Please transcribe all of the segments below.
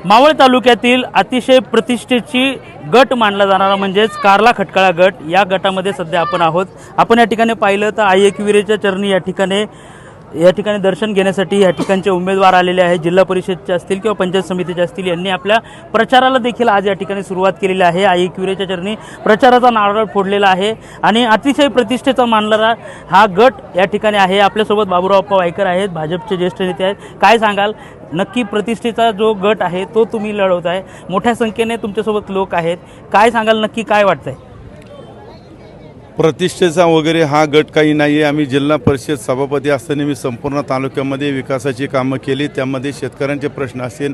मावळ तालुक्यातील अतिशय प्रतिष्ठेची गट मानला जाणारा म्हणजेच कारला खटकाळा गट, या गटामध्ये सध्या आपण आहोत। आपण या ठिकाणी पाहिलं तर आई एकविरेच्या चरणी या ठिकाणी दर्शन घेण्यासाठी या ठिकाणचे उमेदवार आलेले आहेत। जिल्हा परिषदचे असतील किंवा पंचायत समितीचे असतील, यांनी आपल्या प्रचाराला देखील आज या ठिकाणी सुरुवात केलेली आहे। आई एकविरेच्या चरणी प्रचाराचा नारळ फोडलेला आहे आणि अतिशय प्रतिष्ठेचा मानणारा हा गट या ठिकाणी आहे। आपल्यासोबत बाबूराव अप्पा वायकर आहेत, भाजपचे ज्येष्ठ नेते आहेत। काय सांगाल, नक्की प्रतिष्ठेचा जो गट आहे तो तुम्ही लढवत आहे, मोठ्या संख्येने तुमच्यासोबत लोक आहेत, काय सांगाल, नक्की काय वाटतंय? प्रतिष्ठेचा वगैरे हा गट काही नाही आहे। आम्ही जिल्हा परिषद सभापती असताना मी संपूर्ण तालुक्यामध्ये विकासाची कामं केली। त्यामध्ये शेतकऱ्यांचे प्रश्न असतील,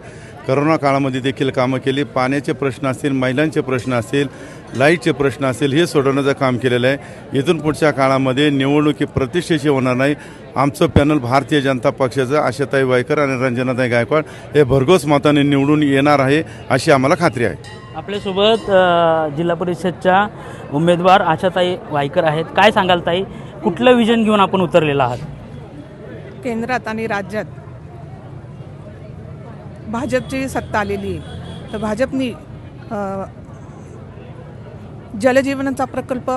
करोना काळामध्ये देखील कामं केली, पाण्याचे प्रश्न असतील, महिलांचे प्रश्न असतील, लाईटचे प्रश्न असतील, हे सोडवण्याचं काम केलेलं आहे। इथून पुढच्या काळामध्ये निवडणुकी प्रतिष्ठेची होणार नाही। आमचं पॅनल भारतीय जनता पक्षाचं आशाताई वायकर आणि रंजनाताई गायकवाड हे भरघोस मताने निवडून येणार आहे, अशी आम्हाला खात्री आहे। आपल्यासोबत जिल्हा परिषदच्या उमेदवार आशाताई वायकर आहेत। काय सांगाल ताई, कुठलं विजन घेऊन आपण उतरलेला आहात? केंद्रात आणि राज्यात भाजपची सत्ता आलेली आहे, तर भाजपनी जलजीवनचा प्रकल्प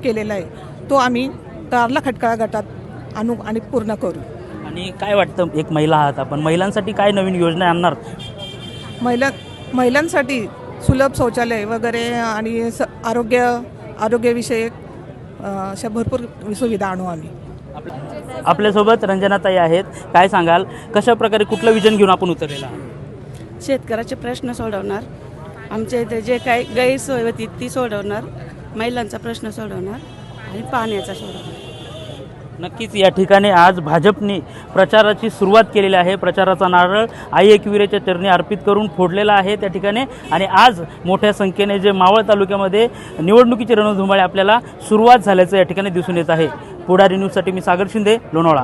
केलेला आहे, तो आम्ही कारला खटकाळा गटात आणू आणि पूर्ण करू। आणि काय वाटतं, एक महिला आहात आपण, महिलांसाठी काय नवीन योजना आणणार? महिलांसाठी सुलभ शौचालय वगैरे आणि आरोग्यविषयक अशा भरपूर सुविधा आणू आम्ही। आपल्यासोबत रंजनाताई आहेत। काय सांगाल, कशा प्रकारे कुठलं विजन घेऊन आपण उतरलेला आहात? शेतकऱ्याचे प्रश्न सोडवणार, आमच्या इथे जे काही गैरसोय होती ती सोडवणार, महिलांचा प्रश्न सोडवणार आणि पाण्याचा सोडवणार। नक्कीच या ठिकाणी आज भाजपने प्रचाराची सुरुवात केलेली आहे। प्रचाराचा नारळ आई एकविरेच्या चरणी अर्पित करून फोडलेला आहे त्या ठिकाणी, आणि आज मोठ्या संख्येने जे मावळ तालुक्यामध्ये निवडणुकीची रणधुमाळी आपल्याला सुरुवात झाल्याचं या ठिकाणी दिसून येत आहे। पुढारी न्यूजसाठी मी सागर शिंदे, लोणावळा।